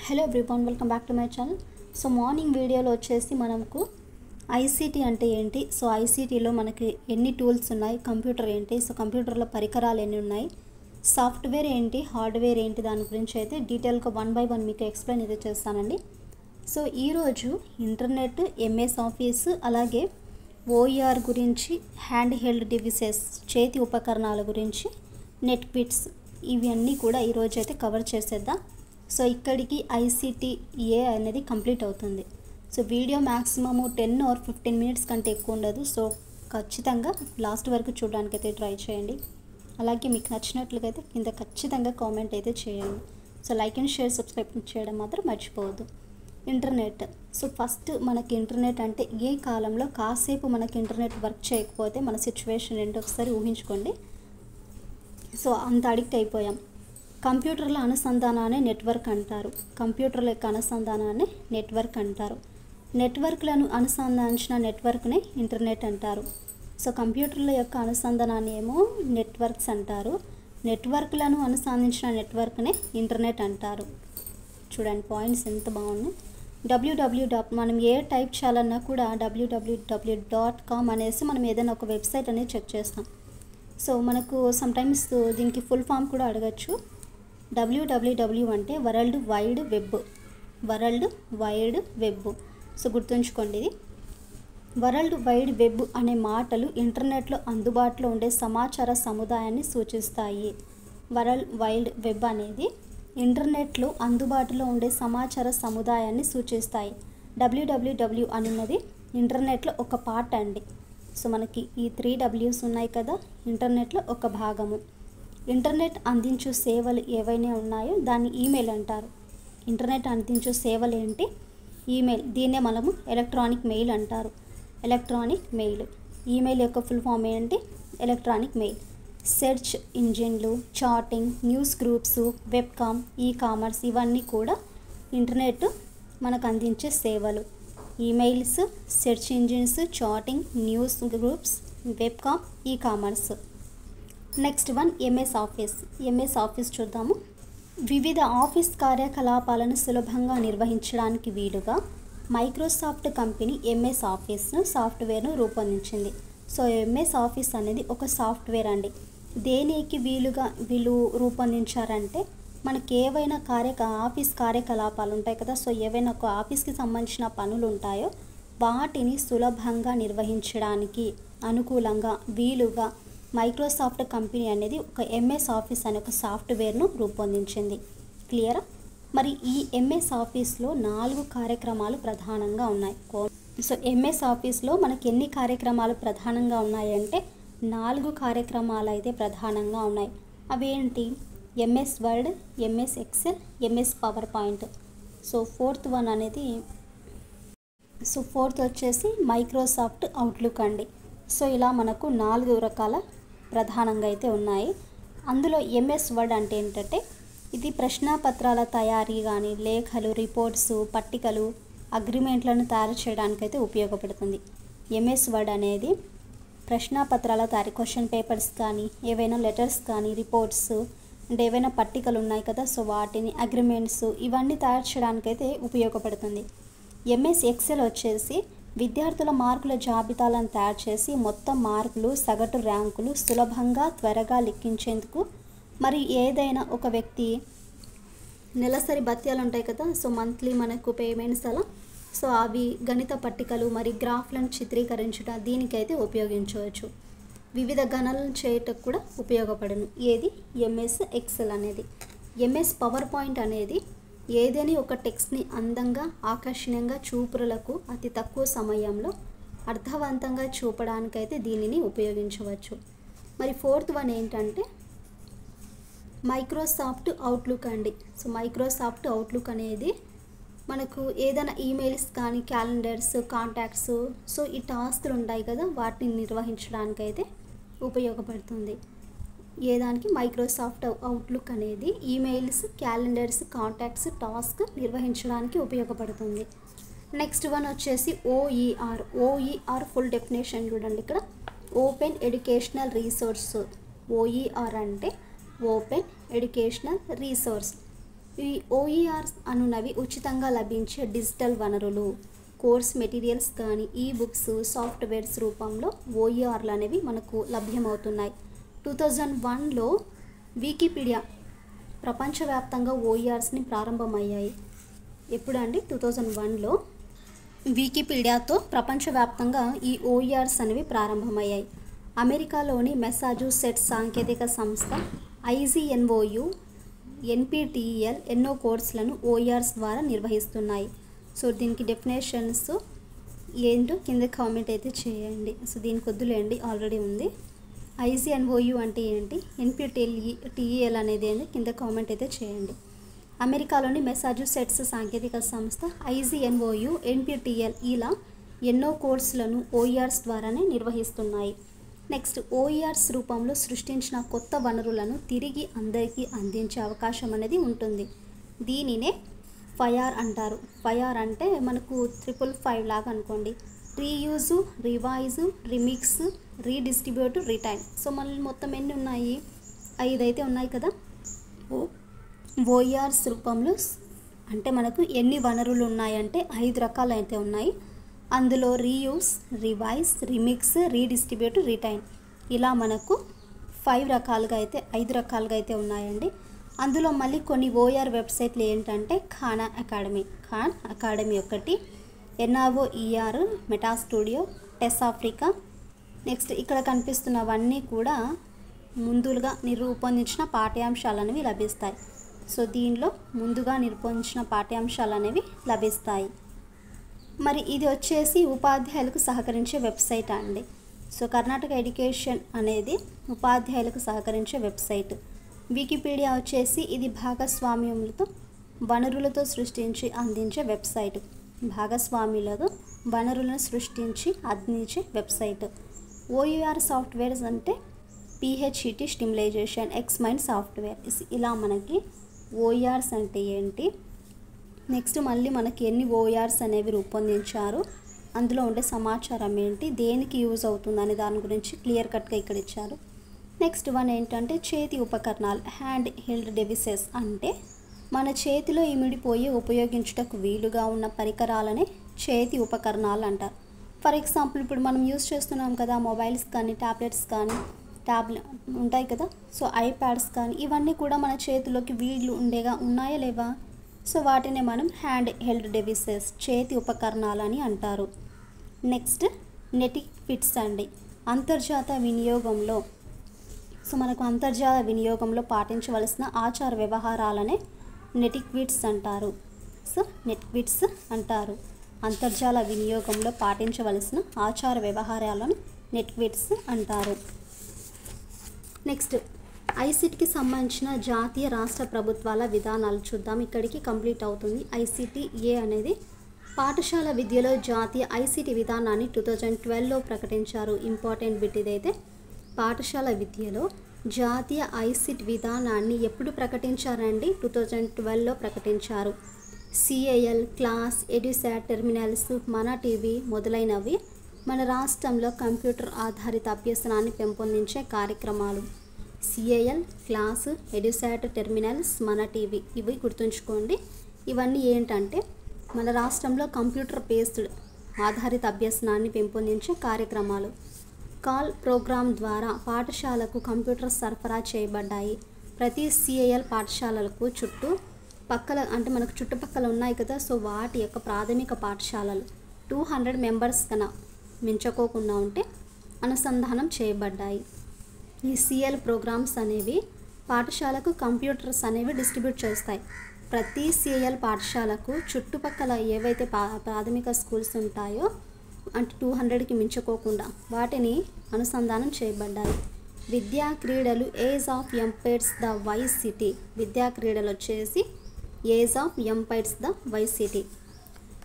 Hello everyone, welcome back to my channel. So morning వీడియోలో వచ్చేసి మనకు ఐసీటీ అంటే ఏంటి, సో ఐసీటీలో మనకి ఎన్ని టూల్స్ ఉన్నాయి, కంప్యూటర్ ఏంటి, సో కంప్యూటర్లో పరికరాలు ఎన్ని ఉన్నాయి, సాఫ్ట్వేర్ ఏంటి, హార్డ్వేర్ ఏంటి, దాని గురించి అయితే డీటెయిల్గా 1 by 1 మీకు ఎక్స్ప్లెయిన్ అయితే చేస్తానండి. సో ఈరోజు ఇంటర్నెట్, ఎంఎస్ ఆఫీస్, అలాగే ఓఈఆర్ గురించి, హ్యాండ్ హెల్డ్ డివైసెస్, చేతి ఉపకరణాల గురించి, నెట్ బిట్స్, ఇవన్నీ కూడా ఈరోజు అయితే కవర్ చేసేద్దాం. సో ఇక్కడికి ఐసీటీఏ అనేది కంప్లీట్ అవుతుంది. So video maximum 10 or 15 minutes కంటే ఎక్కువ ఉండదు. సో ఖచ్చితంగా లాస్ట్ వరకు చూడడానికి అయితే ట్రై చేయండి. అలాగే మీకు నచ్చినట్లుగా అయితే కింద ఖచ్చితంగా కామెంట్ అయితే చేయండి. So like and share, subscribe చేయడం మాత్రం మర్చిపోవద్దు. ఇంటర్నెట్. సో ఫస్ట్ మనకి ఇంటర్నెట్ అంటే ఏ కాలంలో కాసేపు మనకి ఇంటర్నెట్ వర్క్ చేయకపోతే మన సిచ్యువేషన్ ఏంటో ఒకసారి ఊహించుకోండి. సో అంత అడిక్ట్ అయిపోయాం. కంప్యూటర్ల అనుసంధానాన్ని నెట్వర్క్ అంటారు. కంప్యూటర్ల యొక్క అనుసంధానాన్ని నెట్వర్క్ అంటారు. నెట్వర్క్లను అనుసంధానించిన నెట్వర్క్ని ఇంటర్నెట్ అంటారు. సో కంప్యూటర్ల యొక్క అనుసంధానాన్ని ఏమో నెట్వర్క్స్ అంటారు. నెట్వర్క్లను అనుసంధానించిన నెట్వర్క్ని ఇంటర్నెట్ అంటారు. చూడండి పాయింట్స్ ఎంత బాగున్నాయి. మనం ఏ టైప్ చేయాలన్నా కూడా www.com అనేసి మనం ఏదైనా ఒక వెబ్సైట్ అనేది చెక్ చేస్తాం. సో మనకు సమ్టైమ్స్ దీనికి ఫుల్ ఫామ్ కూడా అడగచ్చు. www అంటే world wide web. World wide web. So గుర్తుంచుకోండి, ఇది వరల్డ్ వైడ్ వెబ్ అనే మాటలు ఇంటర్నెట్లో అందుబాటులో ఉండే సమాచార సముదాయాన్ని సూచిస్తాయి. వరల్డ్ వైడ్ వెబ్ అనేది ఇంటర్నెట్లో అందుబాటులో ఉండే సమాచార సముదాయాన్ని సూచిస్తాయి. www అన్నది ఇంటర్నెట్లో ఒక పార్ట్ అండి. సో మనకి ఈ 3 W's ఉన్నాయి కదా, ఇంటర్నెట్లో ఒక భాగము. ఇంటర్నెట్ అందించు సేవలు ఏవైనా ఉన్నాయో దాన్ని ఈమెయిల్ అంటారు. ఇంటర్నెట్ అందించు సేవలు ఏంటి? ఈమెయిల్. దీన్నే మనము ఎలక్ట్రానిక్ మెయిల్ అంటారు. Electronic mail. ఈమెయిల్ యొక్క ఫుల్ ఫామ్ ఏంటి? Electronic mail. సెర్చ్ ఇంజిన్లు, chatting, news groups, webcam, e-commerce, ఇవన్నీ కూడా ఇంటర్నెట్ మనకు అందించే సేవలు. Emails, search engines, chatting, news groups, webcam, e-commerce. Next one MS office. MS office చూద్దాము. వివిధ ఆఫీస్ కార్యకలాపాలను సులభంగా నిర్వహించడానికి వీలుగా మైక్రోసాఫ్ట్ కంపెనీ ఎంఎస్ ఆఫీస్ను సాఫ్ట్వేర్ను రూపొందించింది. సో ఎంఎస్ ఆఫీస్ అనేది ఒక సాఫ్ట్వేర్ అండి. దేనికి వీళ్ళు రూపొందించారంటే మనకి ఏవైనా ఆఫీస్ కార్యకలాపాలు ఉంటాయి కదా, సో ఏవైనా ఒక ఆఫీస్కి సంబంధించిన పనులు ఉంటాయో వాటిని సులభంగా నిర్వహించడానికి అనుకూలంగా వీలుగా మైక్రోసాఫ్ట్ కంపెనీ అనేది ఒక ఎంఎస్ ఆఫీస్ అనే ఒక సాఫ్ట్వేర్ను రూపొందించింది. క్లియరా? మరి ఈ ఎంఎస్ ఆఫీస్లో 4 కార్యక్రమాలు ప్రధానంగా ఉన్నాయి. సో ఎంఎస్ ఆఫీస్లో మనకి ఎన్ని కార్యక్రమాలు ప్రధానంగా ఉన్నాయంటే 4 కార్యక్రమాలు అయితే ప్రధానంగా ఉన్నాయి. అవేంటి? MS word, MS Excel, MS power point. So fourth వచ్చేసి మైక్రోసాఫ్ట్ అవుట్లుక్ అండి. సో ఇలా మనకు 4 రకాల ప్రధానంగా అయితే ఉన్నాయి. అందులో ఎంఎస్ వర్డ్ అంటే ఏంటంటే ఇది ప్రశ్నాపత్రాల తయారీ కానీ, లేఖలు, రిపోర్ట్స్, పట్టికలు, అగ్రిమెంట్లను తయారు చేయడానికైతే ఉపయోగపడుతుంది. ఎంఎస్ వర్డ్ అనేది ప్రశ్నాపత్రాల తయారీ, క్వశ్చన్ పేపర్స్ కానీ, ఏవైనా లెటర్స్ కానీ, రిపోర్ట్స్ అంటే ఏవైనా పట్టికలు ఉన్నాయి కదా, సో వాటిని, అగ్రిమెంట్స్, ఇవన్నీ తయారు చేయడానికైతే ఉపయోగపడుతుంది. ఎంఎస్ ఎక్సెల్ వచ్చేసి విద్యార్థుల మార్కుల జాబితాలను తయారు చేసి మొత్తం మార్కులు, సగటు ర్యాంకులు సులభంగా, త్వరగా లెక్కించేందుకు, మరి ఏదైనా ఒక వ్యక్తి నెలసరి భత్యాలు ఉంటాయి కదా, సో మంత్లీ మనకు పేమెంట్స్ అలా, సో అవి గణిత పట్టికలు మరి గ్రాఫ్లను చిత్రీకరించడం దీనికైతే ఉపయోగించవచ్చు. వివిధ గణనలు చేయటకు కూడా ఉపయోగపడును. ఏది? ఎంఎస్ ఎక్సెల్ అనేది. ఎంఎస్ పవర్ పాయింట్ అనేది ఏదేని ఒక టెక్స్ట్ని అందంగా, ఆకర్షణీయంగా చూపులకు అతి తక్కువ సమయంలో అర్థవంతంగా చూపడానికైతే దీనిని ఉపయోగించవచ్చు. మరి ఫోర్త్ వన్ ఏంటంటే మైక్రోసాఫ్ట్ అవుట్లుక్ అండి. సో మైక్రోసాఫ్ట్ అవుట్లుక్ అనేది మనకు ఏదైనా ఈమెయిల్స్ కానీ, క్యాలెండర్స్, కాంటాక్ట్స్, సో ఈ టాస్క్లు ఉంటాయి కదా, వాటిని నిర్వహించడానికైతే ఉపయోగపడుతుంది. ఏదానికి? మైక్రోసాఫ్ట్ అవుట్లుక్ అనేది ఈమెయిల్స్, క్యాలెండర్స్, కాంటాక్ట్స్, టాస్క్ నిర్వహించడానికి ఉపయోగపడుతుంది. నెక్స్ట్ వన్ వచ్చేసి ఓఈఆర్. ఓఈఆర్ ఫుల్ డెఫినేషన్ చూడండి ఇక్కడ. Open educational resource. ఓఈఆర్ అంటే ఓపెన్ ఎడ్యుకేషనల్ రీసోర్స్. ఈ ఓఈఆర్స్ అనున్నవి ఉచితంగా లభించే డిజిటల్ వనరులు. కోర్స్ మెటీరియల్స్ కానీ ఈ బుక్స్ సాఫ్ట్వేర్స్ రూపంలో ఓఈఆర్లు అనేవి మనకు లభ్యమవుతున్నాయి. 2001లో వికీపీడియా ప్రపంచవ్యాప్తంగా ఓఈఆర్స్ని ప్రారంభమయ్యాయి. ఎప్పుడు అండి? 2001లో వికీపీడియాతో ప్రపంచవ్యాప్తంగా ఈ ఓఈఆర్స్ అనేవి ప్రారంభమయ్యాయి. అమెరికాలోని మెసాచ్యూసెట్స్ సాంకేతిక సంస్థ IGNOU, NPTEL ఎన్నో కోర్సులను ఓఈఆర్స్ ద్వారా నిర్వహిస్తున్నాయి. సో దీనికి డెఫినేషన్స్ ఏంటో కింద కామెంట్ అయితే చేయండి. సో దీనికి వద్దులేండి, ఆల్రెడీ ఉంది. IGNOU అంటే ఏంటి, NPTEL అనేది ఏంటి, కింద కామెంట్ అయితే చేయండి. అమెరికాలోని మెసాచ్యూసెట్స్ సాంకేతిక సంస్థ IGNOU, NPTEL ఇలా ఎన్నో కోర్సులను ఓఈఆర్స్ ద్వారానే నిర్వహిస్తున్నాయి. నెక్స్ట్, ఓఈఆర్స్ రూపంలో సృష్టించిన కొత్త వనరులను తిరిగి అందరికీ అందించే అవకాశం అనేది ఉంటుంది. దీనినే FIRE అంటారు. FIRE అంటే మనకు 555 లాగా అనుకోండి. Reuse, revise, remix, redistribute, retain. So మళ్ళీ మొత్తం ఎన్ని ఉన్నాయి? 5 అయితే ఉన్నాయి కదా. ఓఈఆర్స్ రూపంలో అంటే మనకు ఎన్ని వనరులు ఉన్నాయంటే 5 రకాలు అయితే ఉన్నాయి. అందులో reuse, revise, remix, redistribute, retain ఇలా మనకు 5 రకాలుగా అయితే ఉన్నాయండి. అందులో మళ్ళీ కొన్ని ఓఆర్ వెబ్సైట్లు ఏంటంటే ఖాన్ అకాడమీ ఒకటి, NROER, meta studio, TESS Africa. Next ఇక్కడ కనిపిస్తున్నవన్నీ కూడా ముందుగా రూపొందించిన పాఠ్యాంశాలు అనేవి లభిస్తాయి. సో దీనిలో ముందుగా రూపొందించిన పాఠ్యాంశాలు అనేవి లభిస్తాయి. మరి ఇది వచ్చేసి ఉపాధ్యాయులకు సహకరించే వెబ్సైట్ అండి. సో కర్ణాటక ఎడ్యుకేషన్ అనేది ఉపాధ్యాయులకు సహకరించే వెబ్సైట్. వికీపీడియా వచ్చేసి ఇది భాగస్వామ్యములతో వనరులతో సృష్టించి అందించే వెబ్సైట్. భాగస్వామ్యులతో వనరులను సృష్టించి అందించే వెబ్సైట్. ఓఈఆర్ సాఫ్ట్వేర్స్ అంటే PHET స్టిమ్యులేషన్, XMind సాఫ్ట్వేర్. ఇలా మనకి ఓఈఆర్స్ అంటే ఏంటి, నెక్స్ట్ మళ్ళీ మనకి ఎన్ని ఓఈఆర్స్ అనేవి రూపొందించారు, అందులో ఉండే సమాచారం ఏంటి, దేనికి యూజ్ అవుతుంది అనే దాని గురించి క్లియర్ కట్గా ఇక్కడ ఇచ్చారు. నెక్స్ట్ వన్ ఏంటంటే చేతి ఉపకరణాలు, హ్యాండ్ హెల్డ్ డివైసెస్ అంటే మన చేతిలో ఇమిడిపోయి ఉపయోగించుటకు వీలుగా ఉన్న పరికరాలనే చేతి ఉపకరణాలు అంటారు. ఫర్ ఎగ్జాంపుల్ ఇప్పుడు మనం యూజ్ చేస్తున్నాం కదా, మొబైల్స్ కానీ ట్యాబ్లెట్స్ కానీ ఉంటాయి కదా. సో ఐప్యాడ్స్ కానీ ఇవన్నీ కూడా మన చేతిలోకి వీళ్ళు ఉన్నాయా లేవా? సో వాటిని మనం హ్యాండ్ హెల్డ్ డివైసెస్, చేతి ఉపకరణాలు అని అంటారు. నెక్స్ట్ నెటిక్విట్స్ అండి. అంతర్జాతీయ వినియోగంలో మనకు అంతర్జాతీయ వినియోగంలో పాటించవలసిన ఆచార వ్యవహారాలనే నెటిక్విట్స్ అంటారు. సో నెటిక్విట్స్ అంటారు. అంతర్జాల వినియోగంలో పాటించవలసిన ఆచార వ్యవహారాలను నెటిక్విట్స్ అంటారు. నెక్స్ట్ ఐసిటికి సంబంధించిన జాతీయ రాష్ట్ర ప్రభుత్వాల విధానాలు చూద్దాం. ఇక్కడికి కంప్లీట్ అవుతుంది. ICTA అనేది పాఠశాల విద్యలో జాతీయ ICT విధానాన్ని 2012లో ప్రకటించారు. ఇంపార్టెంట్ బిట్ ఇదైతే. పాఠశాల విద్యలో జాతీయ ICT విధానాన్ని ఎప్పుడు ప్రకటించారండి? 2012లో ప్రకటించారు. CAL, క్లాస్, ఎడ్యుసాట్, టెర్మినల్స్, మన టీవీ మొదలైనవి మన రాష్ట్రంలో కంప్యూటర్ ఆధారిత అభ్యసనాన్ని పెంపొందించే కార్యక్రమాలు. CAL, క్లాస్, ఎడ్యుసాట్, టెర్మినల్స్, మన టీవీ ఇవి గుర్తుంచుకోండి. ఇవన్నీ ఏంటంటే మన రాష్ట్రంలో కంప్యూటర్ బేస్డ్ ఆధారిత అభ్యసనాన్ని పెంపొందించే కార్యక్రమాలు. కాల్ ప్రోగ్రామ్ ద్వారా పాఠశాలకు కంప్యూటర్ సరఫరా చేయబడ్డాయి. ప్రతి CAL పాఠశాలలకు అంటే మనకు చుట్టుపక్కల ఉన్నాయి కదా. సో వాటి యొక్క ప్రాథమిక పాఠశాలలు 200 మెంబర్స్ కన్నా మించుకోకుండా ఉంటే అనుసంధానం చేయబడ్డాయి. ఈ CAL ప్రోగ్రామ్స్ అనేవి పాఠశాలకు కంప్యూటర్స్ అనేవి డిస్ట్రిబ్యూట్ చేస్తాయి. ప్రతి CAL పాఠశాలకు చుట్టుపక్కల ఏవైతే ప్రాథమిక స్కూల్స్ ఉంటాయో అంటే 200కి మించుకోకుండా వాటిని అనుసంధానం చేయబడ్డాయి. విద్యా క్రీడలు Age of Empires the Vice City. విద్యా క్రీడలు వచ్చేసి Age of Empires the Vice City.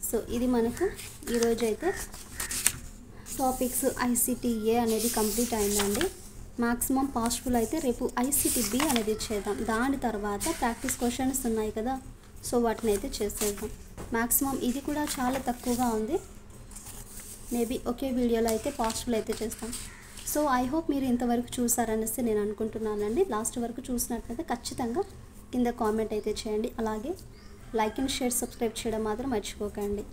So ఇది మనకు ఈరోజు అయితే టాపిక్స్ ICTA అనేది కంప్లీట్ అయిందండి. మ్యాక్సిమం పాసిబుల్ అయితే రేపు ICTB అనేది చేద్దాం. దాని తర్వాత ప్రాక్టీస్ క్వశ్చన్స్ ఉన్నాయి కదా, సో వాటిని అయితే చేసేద్దాం. మ్యాక్సిమం ఇది కూడా చాలా తక్కువగా ఉంది. మేబీ ఒకే వీడియోలో అయితే పాసిబుల్ అయితే చేస్తాం. సో ఐ హోప్ మీరు ఇంతవరకు చూసారనేసి నేను అనుకుంటున్నానండి. లాస్ట్ వరకు చూసినట్లయితే ఖచ్చితంగా కింద కామెంట్ అయితే చేయండి. అలాగే లైక్ అండ్ షేర్, సబ్స్క్రైబ్ చేయడం మాత్రం మర్చిపోకండి.